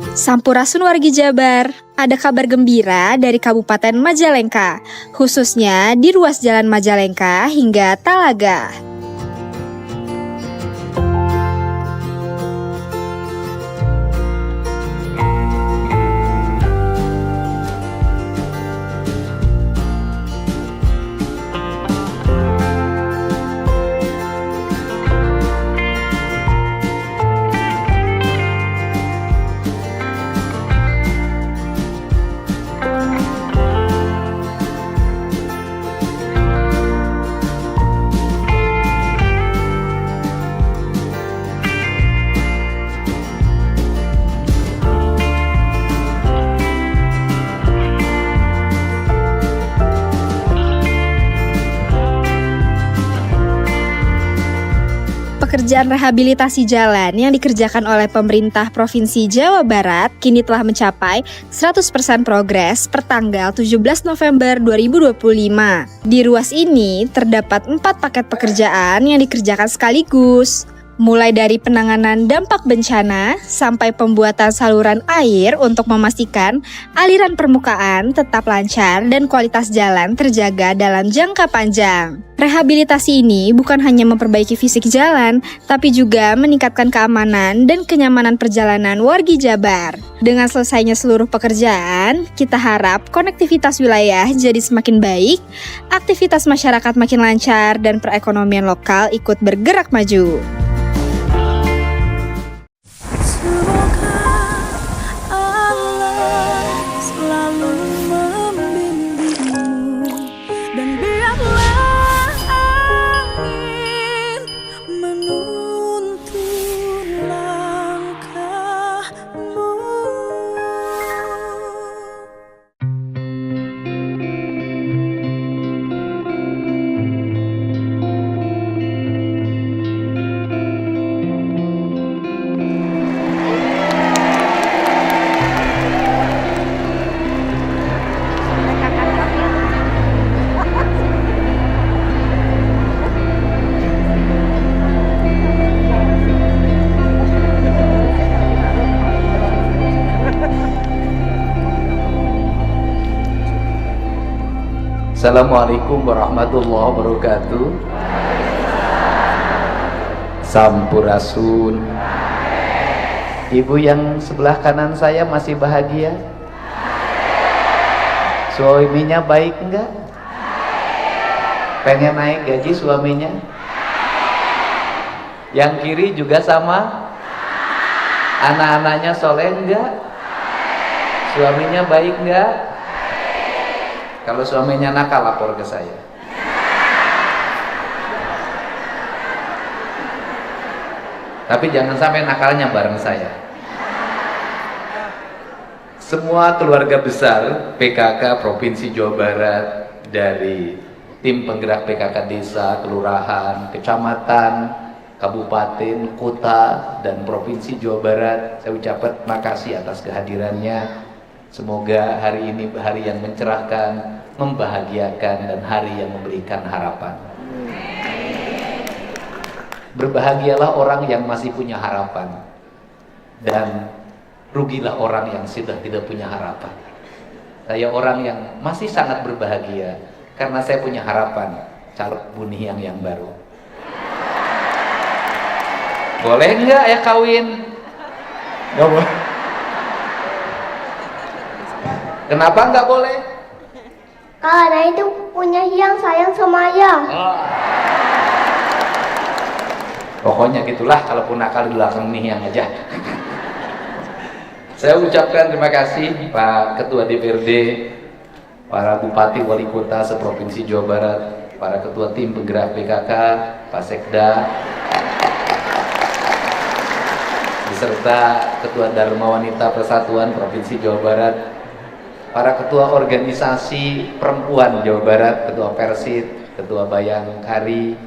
Sampurasun wargi Jabar, ada kabar gembira dari Kabupaten Majalengka, khususnya di ruas Jalan Majalengka hingga Talaga. Pekerjaan rehabilitasi jalan yang dikerjakan oleh pemerintah Provinsi Jawa Barat kini telah mencapai 100% progres per tanggal 17 November 2025. Di ruas ini terdapat 4 paket pekerjaan yang dikerjakan sekaligus. Mulai dari penanganan dampak bencana sampai pembuatan saluran air untuk memastikan aliran permukaan tetap lancar dan kualitas jalan terjaga dalam jangka panjang. Rehabilitasi ini bukan hanya memperbaiki fisik jalan, tapi juga meningkatkan keamanan dan kenyamanan perjalanan wargi Jabar. Dengan selesainya seluruh pekerjaan, kita harap konektivitas wilayah jadi semakin baik, aktivitas masyarakat makin lancar, dan perekonomian lokal ikut bergerak maju. Assalamualaikum warahmatullahi wabarakatuh. Sampurasun. Ibu yang sebelah kanan saya masih bahagia? Suaminya baik enggak? Pengen naik gaji suaminya? Yang kiri juga sama? Anak-anaknya soleh enggak? Suaminya baik enggak? Kalau suaminya nakal, lapor ke saya. Tapi jangan sampai nakalnya bareng saya. Semua keluarga besar PKK Provinsi Jawa Barat, dari tim penggerak PKK desa, kelurahan, kecamatan, kabupaten, kota, dan Provinsi Jawa Barat, saya ucapkan terima kasih atas kehadirannya. Semoga hari ini hari yang mencerahkan, membahagiakan, dan hari yang memberikan harapan. Berbahagialah orang yang masih punya harapan, dan rugilah orang yang sudah tidak punya harapan. Saya orang yang masih sangat berbahagia karena saya punya harapan calon buniang yang baru. Boleh nggak ya kawin? Nggak boleh. Kenapa nggak boleh? Karena itu punya yang sayang sama ayah. Pokoknya gitulah, kalaupun nakal di belakang nih yang aja. Saya ucapkan terima kasih Pak Ketua DPRD, para Bupati Wali Kota seprovinsi Jawa Barat, para Ketua Tim Penggerak PKK, Pak Sekda, beserta Ketua Dharma Wanita Persatuan Provinsi Jawa Barat, para ketua organisasi perempuan Jawa Barat, ketua Persit, ketua Bayangkari,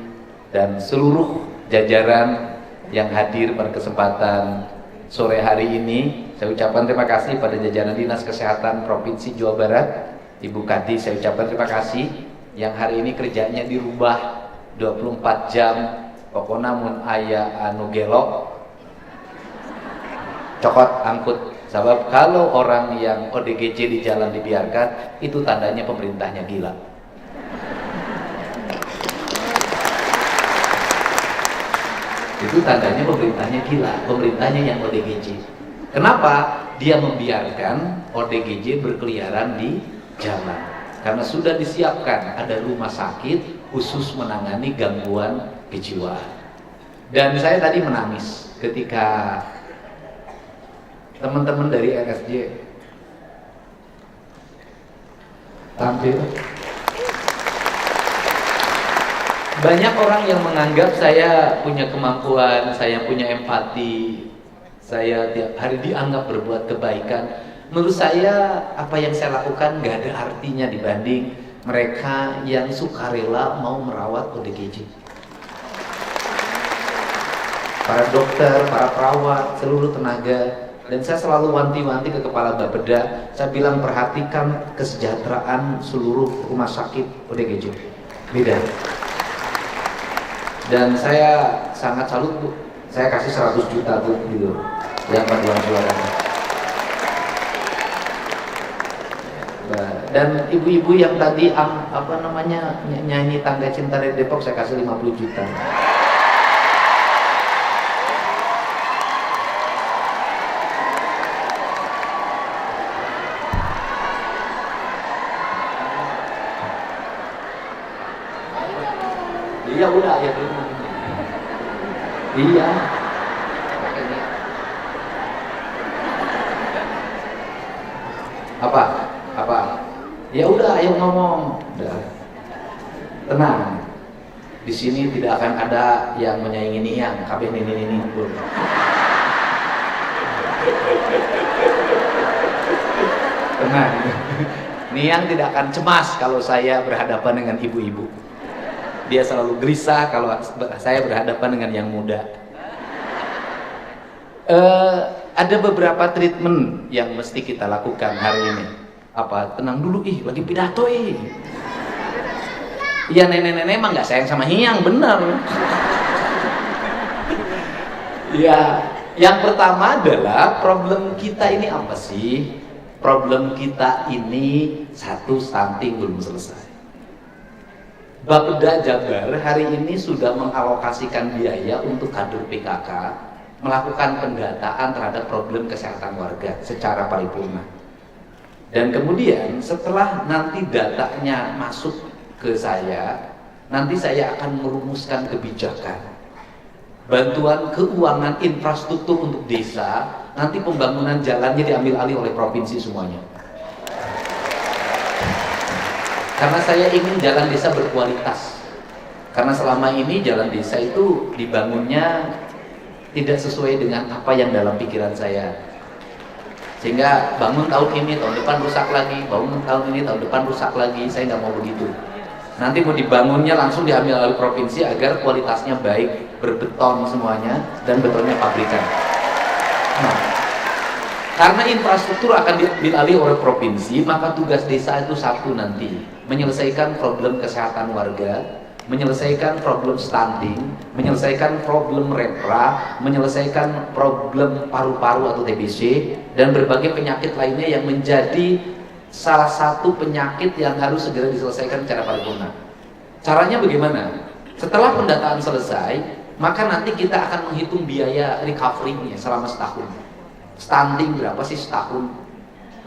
dan seluruh jajaran yang hadir pada kesempatan sore hari ini. Saya ucapkan terima kasih pada jajaran Dinas Kesehatan Provinsi Jawa Barat, Ibu Kadi, saya ucapkan terima kasih yang hari ini kerjanya dirubah 24 jam, pokoknya mun aya anu gelok cokot angkut. Sebab kalau orang yang ODGJ di jalan dibiarkan, itu tandanya pemerintahnya gila. Itu tandanya pemerintahnya gila, pemerintahnya yang ODGJ. Kenapa? Dia membiarkan ODGJ berkeliaran di jalan. Karena sudah disiapkan ada rumah sakit khusus menangani gangguan kejiwaan. Dan saya tadi menangis ketika teman-teman dari RSJ tampil. Banyak orang yang menganggap saya punya kemampuan, saya punya empati, saya tiap hari dianggap berbuat kebaikan. Menurut saya apa yang saya lakukan gak ada artinya dibanding mereka yang sukarela mau merawat ODGJ. Para dokter, para perawat, seluruh tenaga. Dan saya selalu wanti-wanti ke kepala Bapeda, saya bilang perhatikan kesejahteraan seluruh rumah sakit ODGJ. Beda. Dan saya sangat salut Bu, saya kasih 100 juta Bu gitu, yang paduan suaranya. Dan ibu-ibu yang tadi nyanyi Tangga Cinta dari Depok, saya kasih 50 juta. Iya udah ya dulu. Iya. Apa? Ya udah, ayo ngomong. Udah. Tenang. Di sini tidak akan ada yang menyaingi Niang. Kabeh ini. Tenang. Niang tidak akan cemas kalau saya berhadapan dengan ibu-ibu. Dia selalu gelisah kalau saya berhadapan dengan yang muda. Ada beberapa treatment yang mesti kita lakukan hari ini. Apa? Tenang dulu, lagi pidato Iya, nenek-nenek emang nggak sayang sama Hiang, bener. Ya, yang pertama adalah problem kita ini apa sih? Problem kita ini satu, stunting belum selesai. Bapeda Jabar hari ini sudah mengalokasikan biaya untuk kader PKK melakukan pendataan terhadap problem kesehatan warga secara paripurna. Dan kemudian setelah nanti datanya masuk ke saya, nanti saya akan merumuskan kebijakan bantuan keuangan infrastruktur untuk desa. Nanti pembangunan jalannya diambil alih oleh provinsi semuanya. Karena saya ingin jalan desa berkualitas. Karena selama ini jalan desa itu dibangunnya tidak sesuai dengan apa yang dalam pikiran saya. Sehingga bangun tahun ini, tahun depan rusak lagi, bangun tahun ini, tahun depan rusak lagi. Saya nggak mau begitu. Nanti mau dibangunnya langsung diambil alih provinsi agar kualitasnya baik, berbeton semuanya, dan betonnya pabrikan. Nah, karena infrastruktur akan diambil alih oleh provinsi, maka tugas desa itu satu nanti, menyelesaikan problem kesehatan warga, menyelesaikan problem stunting, menyelesaikan problem repra, menyelesaikan problem paru-paru atau TBC, dan berbagai penyakit lainnya yang menjadi salah satu penyakit yang harus segera diselesaikan secara paripurna. Caranya bagaimana? Setelah pendataan selesai, maka nanti kita akan menghitung biaya recovery-nya selama setahun. Stunting berapa sih setahun?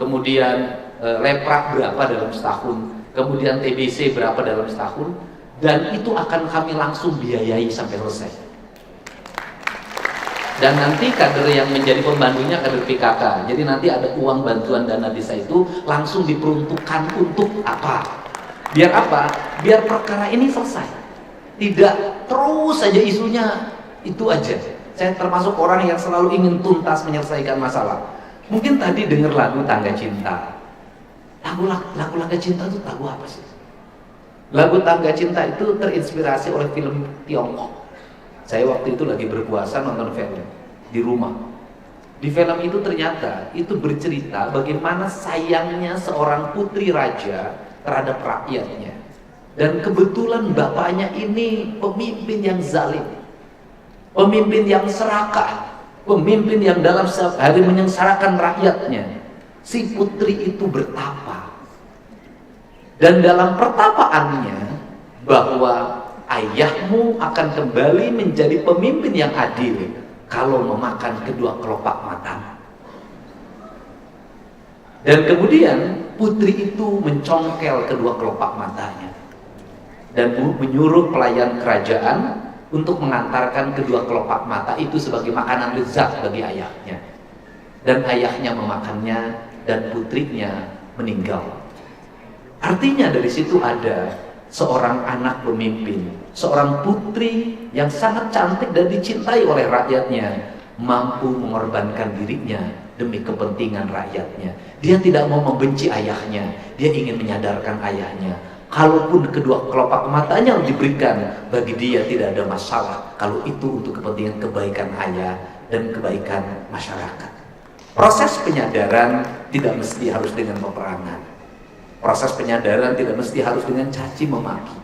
Kemudian lepra berapa dalam setahun? Kemudian TBC berapa dalam setahun? Dan itu akan kami langsung biayai sampai selesai. Dan nanti kader yang menjadi pembantunya kader PKK. Jadi nanti ada uang bantuan dana desa itu langsung diperuntukkan untuk apa? Biar apa? Biar perkara ini selesai. Tidak terus saja isunya itu aja. Saya termasuk orang yang selalu ingin tuntas menyelesaikan masalah. Mungkin tadi dengar lagu Tangga Cinta. Lagu Cinta itu lagu apa sih? Lagu Tangga Cinta itu terinspirasi oleh film Tiongkok. Saya waktu itu lagi berpuasa nonton film di rumah. Di film itu ternyata itu bercerita bagaimana sayangnya seorang putri raja terhadap rakyatnya. Dan kebetulan bapaknya ini pemimpin yang zalim, pemimpin yang serakah, pemimpin yang dalam setiap hari menyengsarakan rakyatnya. Si putri itu bertapa, dan dalam pertapaannya bahwa ayahmu akan kembali menjadi pemimpin yang adil kalau memakan kedua kelopak mata. Dan kemudian putri itu mencongkel kedua kelopak matanya dan menyuruh pelayan kerajaan untuk mengantarkan kedua kelopak mata itu sebagai makanan lezat bagi ayahnya. Dan ayahnya memakannya dan putrinya meninggal. Artinya dari situ ada seorang anak pemimpin, seorang putri yang sangat cantik dan dicintai oleh rakyatnya, mampu mengorbankan dirinya demi kepentingan rakyatnya. Dia tidak mau membenci ayahnya, dia ingin menyadarkan ayahnya. Kalaupun kedua kelopak matanya diberikan, bagi dia tidak ada masalah kalau itu untuk kepentingan kebaikan ayah dan kebaikan masyarakat. Proses penyadaran tidak mesti harus dengan peperangan. Proses penyadaran tidak mesti harus dengan caci memaki.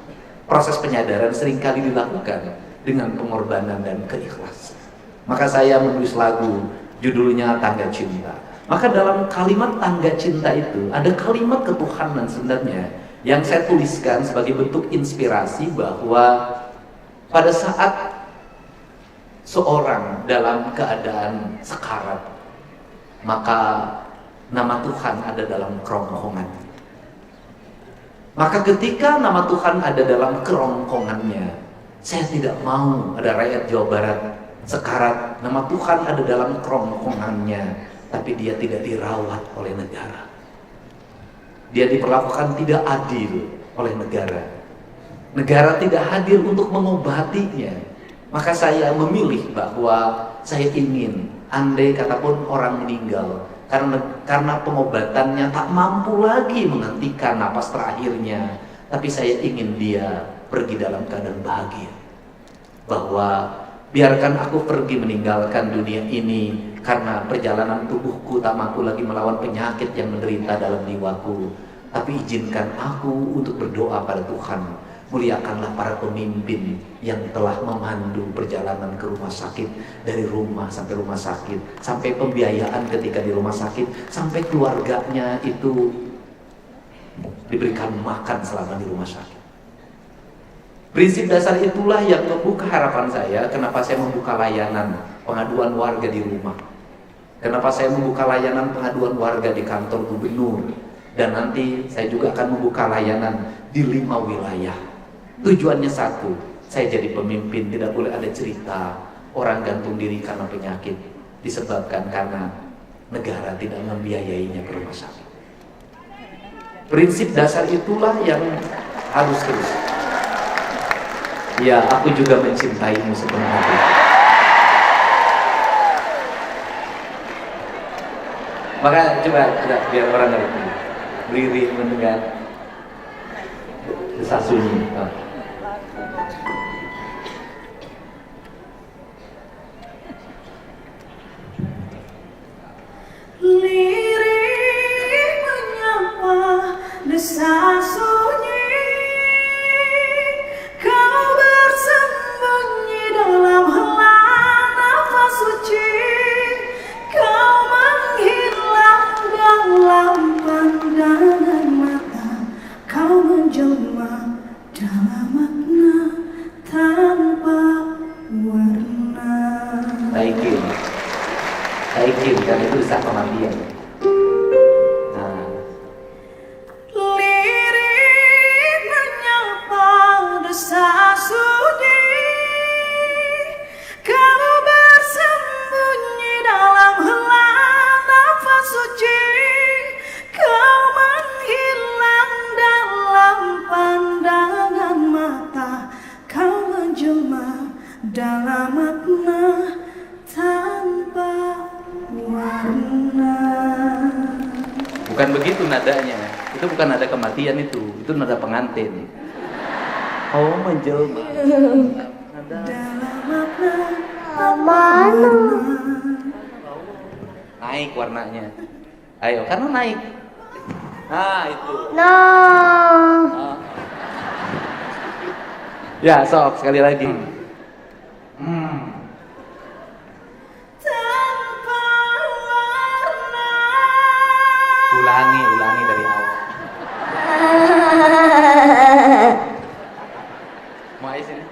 Proses penyadaran seringkali dilakukan dengan pengorbanan dan keikhlasan. Maka saya menulis lagu judulnya Tangga Cinta. Maka dalam kalimat tangga cinta itu ada kalimat ketuhanan sebenarnya yang saya tuliskan sebagai bentuk inspirasi bahwa pada saat seorang dalam keadaan sekarat, maka nama Tuhan ada dalam kerongkongan. Maka ketika nama Tuhan ada dalam kerongkongannya, saya tidak mau ada rakyat Jawa Barat sekarat, nama Tuhan ada dalam kerongkongannya, tapi dia tidak dirawat oleh negara. Dia diperlakukan tidak adil oleh negara. Negara tidak hadir untuk mengobatinya. Maka saya memilih bahwa saya ingin, andai katapun orang meninggal karena pengobatannya tak mampu lagi menghentikan napas terakhirnya, tapi saya ingin dia pergi dalam keadaan bahagia. Bahwa biarkan aku pergi meninggalkan dunia ini karena perjalanan tubuhku tak mampu lagi melawan penyakit yang menderita dalam jiwaku, tapi izinkan aku untuk berdoa pada Tuhan. Muliakanlah para pemimpin yang telah memandu perjalanan ke rumah sakit, dari rumah sampai rumah sakit, sampai pembiayaan ketika di rumah sakit, sampai keluarganya itu diberikan makan selama di rumah sakit. Prinsip dasar itulah yang membuka harapan saya. Kenapa saya membuka layanan pengaduan warga di rumah, kenapa saya membuka layanan pengaduan warga di kantor gubernur, dan nanti saya juga akan membuka layanan di 5 wilayah. Tujuannya satu, saya jadi pemimpin tidak boleh ada cerita orang gantung diri karena penyakit disebabkan karena negara tidak membiayainya ke rumah sakit. Prinsip dasar itulah yang harus terus. Ya, aku juga mencintaimu sepenuh hati. Maka coba biar orang ngerti. Berdiri mendengar desah sunyi. Lirik menyapa desah sunyi, kau bersembunyi dalam helaan nafas suci, kau menghilang dalam pandangan mata, kau menjelma dalam makna tanpa warna. Taikin, karena itu desah kematian. Nah. Lirik menyapa desah sunyi, kau bersembunyi dalam helaan nafas suci, kau menghilang dalam pandangan mata, kau menjelma dalam makna tanpa warna. Bukan begitu nadanya. Itu bukan nada kematian itu nada pengantin. Oh, menjelma. Dalam makna Mana? Naik warnanya. Ayo, karena naik. Nah, itu. Nah, Ya, sok sekali lagi. tak Ulangi dari awal. Mau Ais ini?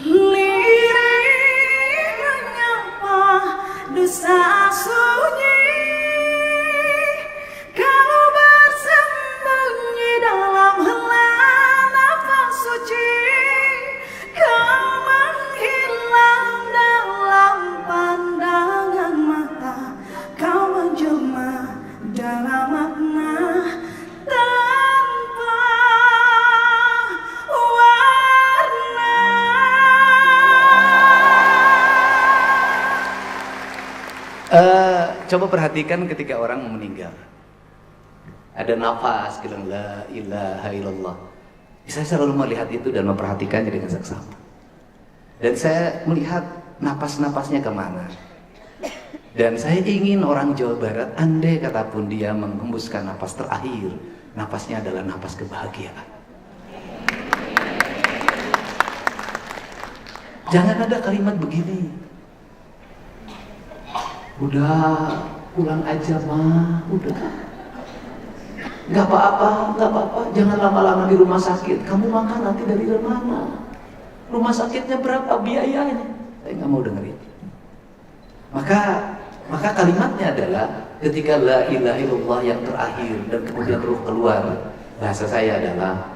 Lirik menyapa dosa sunyi, kalau bersembunyi dalam helaan nafas suci, kau menghilang dalam pandangan mata, kau menjelma dalam makna tanpa warna. Coba perhatikan ketika orang meninggal, ada nafas bilang la ilaha illallah. Saya selalu melihat itu dan memperhatikannya dengan seksama. Dan saya melihat napas-napasnya kemana. Dan saya ingin orang Jawa Barat, andai kata pun dia menghembuskan napas terakhir, napasnya adalah napas kebahagiaan. Jangan ada kalimat begini, udah pulang aja mah, udah nggak apa-apa, jangan lama-lama di rumah sakit. Kamu makan nanti dari mana? Rumah sakitnya berapa biayanya? Saya nggak mau dengerin. Maka kalimatnya adalah ketika la ilaha illallah yang terakhir dan kemudian ruh keluar, bahasa saya adalah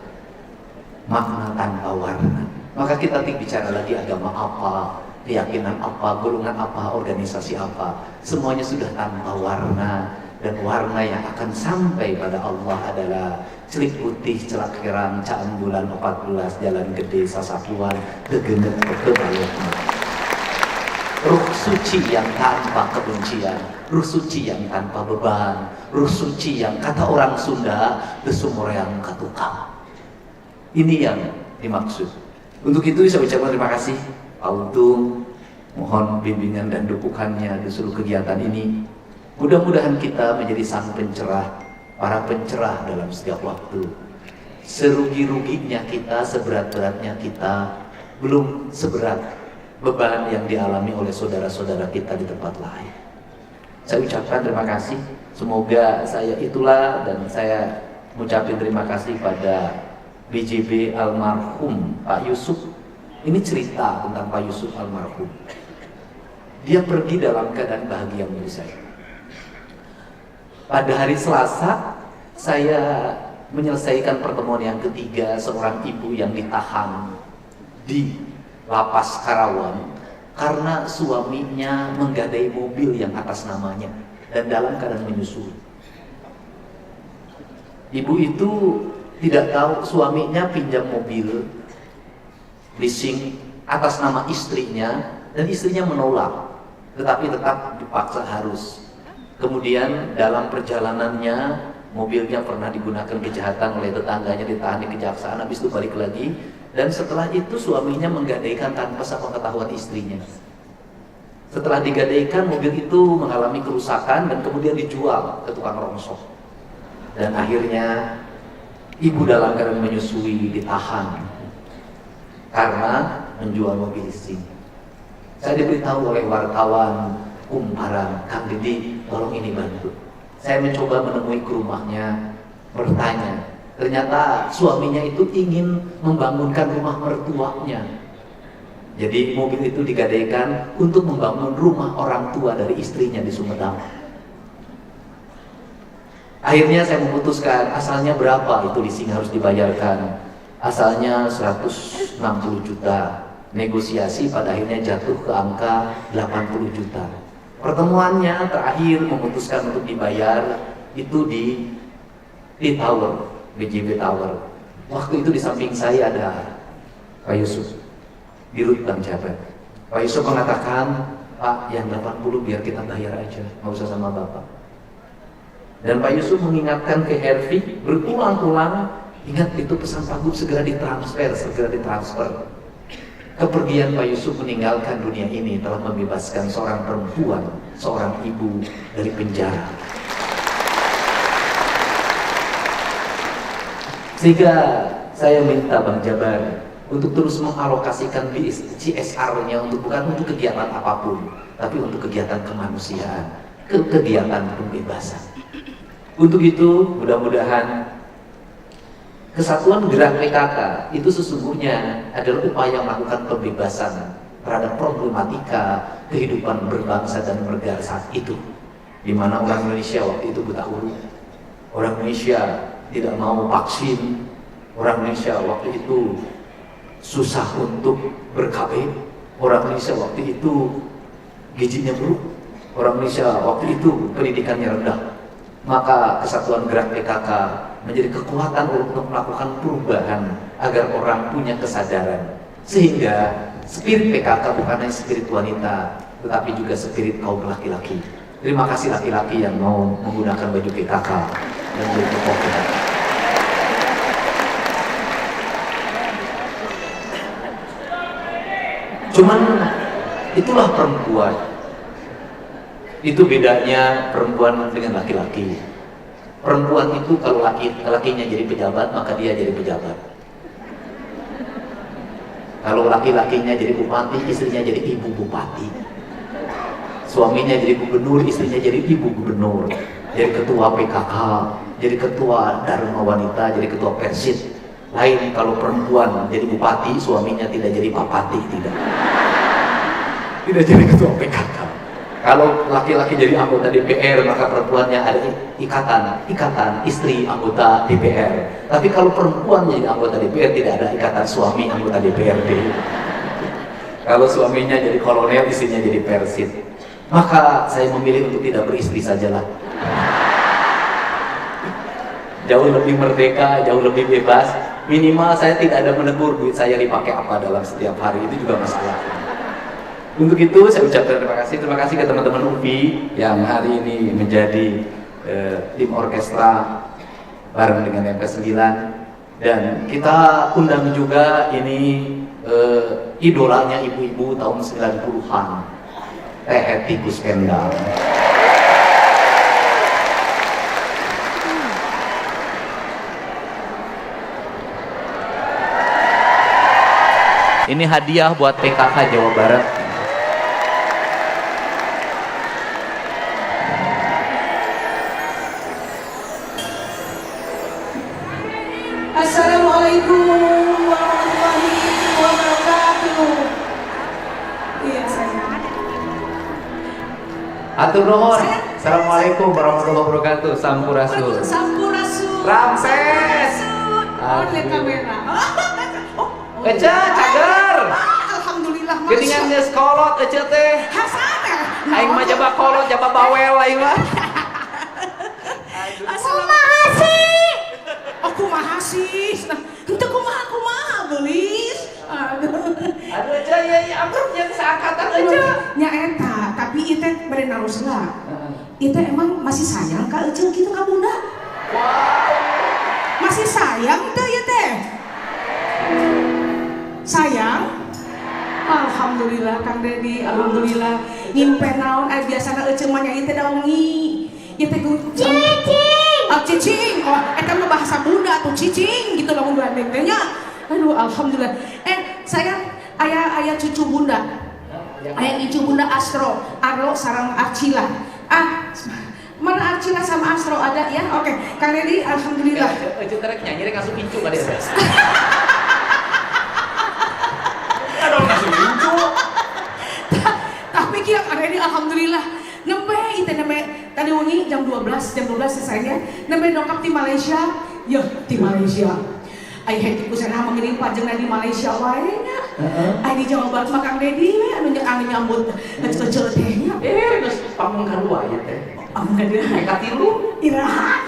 makna tanpa warna. Maka kita tidak bicara lagi agama apa, keyakinan apa, golongan apa, organisasi apa, semuanya sudah tanpa warna. Dan warna yang akan sampai pada Allah adalah celik putih, celak kerang, caan bulan 14, jalan gede, sasapuan, kegenet, kebalutna. Ruh suci yang tanpa kebencian, ruh suci yang tanpa beban, ruh suci yang kata orang Sunda desumur yang katukang. Ini yang dimaksud. Untuk itu saya ucapkan terima kasih Pak Untung, mohon bimbingan dan dukungannya di seluruh kegiatan ini. Mudah-mudahan kita menjadi sang pencerah, para pencerah dalam setiap waktu. Serugi-ruginya kita, seberat-beratnya kita, belum seberat beban yang dialami oleh saudara-saudara kita di tempat lain. Saya ucapkan terima kasih. Semoga saya itulah, dan saya mengucapkan terima kasih pada BJB almarhum Pak Yusuf. Ini cerita tentang Pak Yusuf almarhum. Dia pergi dalam keadaan bahagia menurut saya. Pada hari Selasa, saya menyelesaikan pertemuan yang ketiga seorang ibu yang ditahan di Lapas Karawang karena suaminya menggadai mobil yang atas namanya dan dalam keadaan menyusui. Ibu itu tidak tahu suaminya pinjam mobil leasing atas nama istrinya dan istrinya menolak, tetapi tetap dipaksa harus. Kemudian dalam perjalanannya mobilnya pernah digunakan kejahatan oleh tetangganya, ditahan di kejaksaan, habis itu balik lagi. Dan setelah itu suaminya menggadaikan tanpa sepengetahuan istrinya. Setelah digadaikan, mobil itu mengalami kerusakan dan kemudian dijual ke tukang rongsok. Dan akhirnya ibu dalam keadaan menyusui ditahan karena menjual mobil leasing. Saya diberitahu oleh wartawan Kumparan, Kang Didi, tolong ini bantu. Saya mencoba menemui ke rumahnya, bertanya. Ternyata suaminya itu ingin membangunkan rumah mertuanya. Jadi mobil itu digadaikan untuk membangun rumah orang tua dari istrinya di Sumedang. Akhirnya saya memutuskan, asalnya berapa itu leasing harus dibayarkan. Asalnya 160 juta. Negosiasi pada akhirnya jatuh ke angka 80 juta. Pertemuannya terakhir memutuskan untuk dibayar itu di Tower, BJB Tower. Waktu itu di samping saya ada Pak Yusuf, Dirut Bang Jabat. Pak Yusuf mengatakan, Pak, yang 80 biar kita bayar aja, nggak usah sama Bapak. Dan Pak Yusuf mengingatkan ke Hervi berulang-ulang, ingat itu pesan Pak Gub, segera ditransfer. Kepergian Pak Yusuf meninggalkan dunia ini telah membebaskan seorang perempuan, seorang ibu dari penjara. Sehingga saya minta Bang Jabar untuk terus mengalokasikan CSR-nya bukan untuk kegiatan apapun, tapi untuk kegiatan kemanusiaan, kegiatan pembebasan. Untuk itu mudah-mudahan kesatuan gerak PKK itu sesungguhnya adalah upaya melakukan pembebasan terhadap problematika kehidupan berbangsa dan bernegara saat itu, di mana orang Indonesia waktu itu buta huruf, orang Indonesia tidak mau vaksin, orang Indonesia waktu itu susah untuk ber-KB, orang Indonesia waktu itu gizinya buruk, orang Indonesia waktu itu pendidikannya rendah. Maka kesatuan gerak PKK menjadi kekuatan untuk melakukan perubahan agar orang punya kesadaran, sehingga spirit PKK bukan hanya spirit wanita tetapi juga spirit kaum laki-laki. Terima kasih laki-laki yang mau menggunakan baju PKK dan menjadi tokoh PKK. Cuman itulah perempuan. Itu bedanya perempuan dengan laki-laki. Perempuan itu kalau laki-lakinya jadi pejabat, maka dia jadi pejabat. Kalau laki-lakinya jadi bupati, istrinya jadi ibu bupati. Suaminya jadi gubernur, istrinya jadi ibu gubernur. Jadi ketua PKK, jadi ketua Dharma Wanita, jadi ketua Persit. Lain kalau perempuan jadi bupati, suaminya tidak jadi papati, tidak. Tidak jadi ketua PKK. Kalau laki-laki jadi anggota DPR, maka perempuannya ada ikatan istri anggota DPR. Tapi kalau perempuan jadi anggota DPR, tidak ada ikatan suami anggota DPRD. Kalau suaminya jadi kolonel, istrinya jadi persit. Maka saya memilih untuk tidak beristri sajalah. Jauh lebih merdeka, jauh lebih bebas. Minimal saya tidak ada menegur duit saya dipakai apa dalam setiap hari, itu juga masalah. Untuk itu saya ucapkan terima kasih ke teman-teman UPI yang hari ini menjadi tim orkestra bareng dengan MP9, dan kita undang juga ini idolanya ibu-ibu tahun 90-an, Teh Hetty Koespendal. Ini hadiah buat PKK Jawa Barat. Assalamualaikum warahmatullahi wabarakatuh. Iya sayang. Atur nuhun. Assalamualaikum warahmatullahi wabarakatuh. Sampurasun. Sampurasun. Rampes. Oh, lihat kamera. Ece cager. Alhamdulillah. Geuningan geus kolot ece teh. Hasana. Aing mah jaba kolot, jaba bawel aing mah. Aku mahasiswa. Itu kumaha gelis. Aduh ece ya amruk yang seangkatan ece. Nya eta, tapi ieu teh bade narusna. Ieu teh emang masih sayang ka euceung kitu ka bunda? Masih sayang teh ieu teh? Sayang? Alhamdulillah Kang Dedi, alhamdulillah. Nyimpen naon aya biasana euceung mah nya ieu teh daungi. Ieu teh cicing. Oh cicing, oh eta mah bahasa Bunda tuh cicing gitu lamun Bandung teh nya. Aduh alhamdulillah. Sayang aya cucu Bunda. Aya cucu Bunda Astro, Arlo sareng Arcila. Mana Arcila sama Astro ada ya? Oke, Kang Dedi alhamdulillah. Ece terek nyanyi rek asup incu ka dia. Aduh asup incu. Tapi kieu Kang Dedi alhamdulillah. Nembe itu nembe tadi wengi jam 12 selesainya nembe dongkap di Malaysia. Ya di Malaysia. Ai henti kusana mengirim pajengna di Malaysia wae nya. Ai di Jawa Barat mah Kang Dedi we anu nyambut kecil-kecil teh nya. Geus pamung kadua ieu teh. Pamung kadua. Ka tilu. Iraha.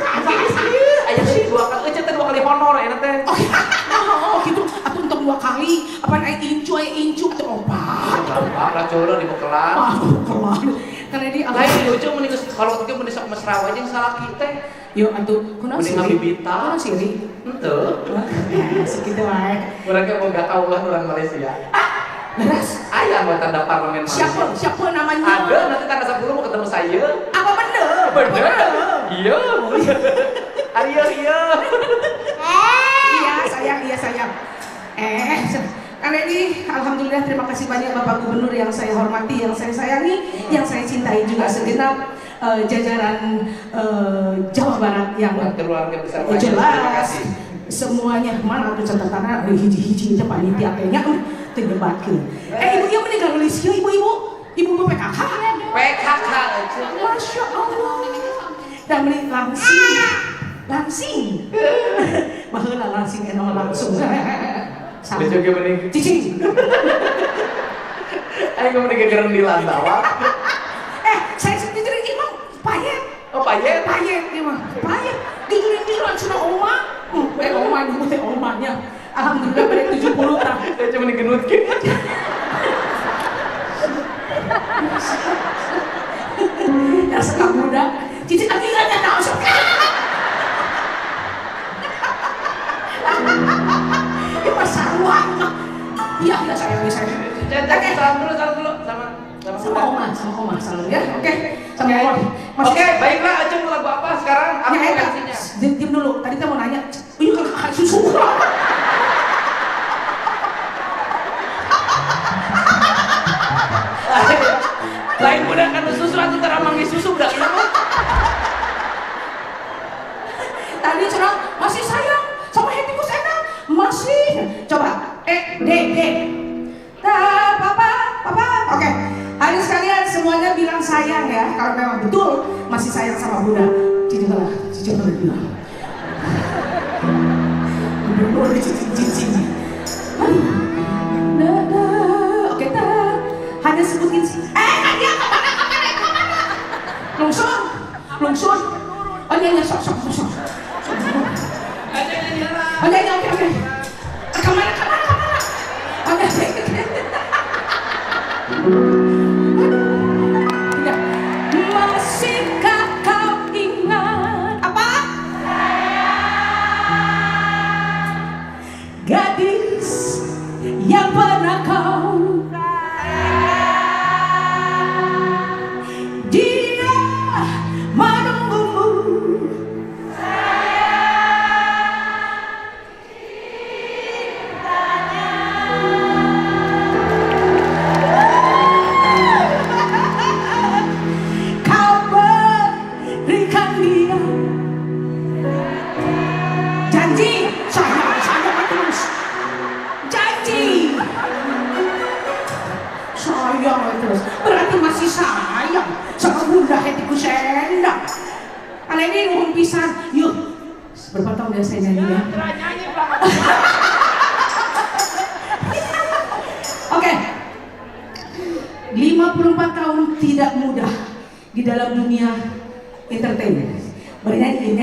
Aya sih dua kali ece teh dua kali honor eta teh. Oh gitu. Atuh untuk 2 kali. Apaan ai incu teh opat. Lah colo di Bukelan. Kelan. Karena di Lain lucu mending kalau itu mending sok mesra wae jeung salaki teh. Yo atuh kunaon sih? Mending ngabibita. Kunaon sih? Henteu. Segitu wae. Urang ge boga kaulah urang Malaysia. Beres. Aya mah tanda parlemen Malaysia. Siapa namanya? Ada nanti tanggal 10 mau ketemu saya. Apa bener? Bener. Iya. Iya. Iya sayang. Kang Deddy, alhamdulillah terima kasih banyak Bapak Gubernur yang saya hormati, yang saya sayangi, yang saya cintai juga segenap jajaran Jawa Barat yang keluarga besar jelas. Terima kasih. Semuanya mana tuh catatannya hiji-hiji teh panitia teh nya teu debatkeun. Ibu meninggal geus ieu ibu PKK. PKK. Masya Allah. Dan meni langsing. Baheula langsing eno langsung. Lucu ge mending. Cicing. Ayo ke mending gereng di lantawa. Saya sendiri imam payet. Oh payet. Payet imam. Payet. Dijuling-juling cenah oma. Oma ibu teh omanya. Alhamdulillah pada 70 tahun. Saya cuma digenutkeun. Ya sekak muda. Cicing lagi enggak tahu sok. Sarwah. Iya sayang. Oke, salam dulu sama oma salam ya. Oke, sama oma. Oke, baiklah, Acung mau lagu apa sekarang? Apa reaksinya? Diam dulu. Tadi kita mau nanya. Ini kan susu. Lain muda kan susu atau teramanggi susu udah kenapa? Tadi cerah masih sayang sama hatikus enak masih. Coba dek. Papa. Oke. Hari sekalian semuanya bilang sayang ya. Kalau memang betul masih sayang sama Bunda. Cici bilang. Bener cici. Oke hanya sebutin sih. Dia kemana? Lungsur. Oh iya sok. Oke. Kemana? Oke. Masihkah kau ingat apa? Gadis yang pernah kau dia menunggumu. Terus berarti masih sayang sama Bunda hatiku sendang. Kalian ini nuhun pisan. Yuk berapa tahun udah saya nyanyi ya? Oke 54 tahun tidak mudah di dalam dunia entertainment. Bernyanyi.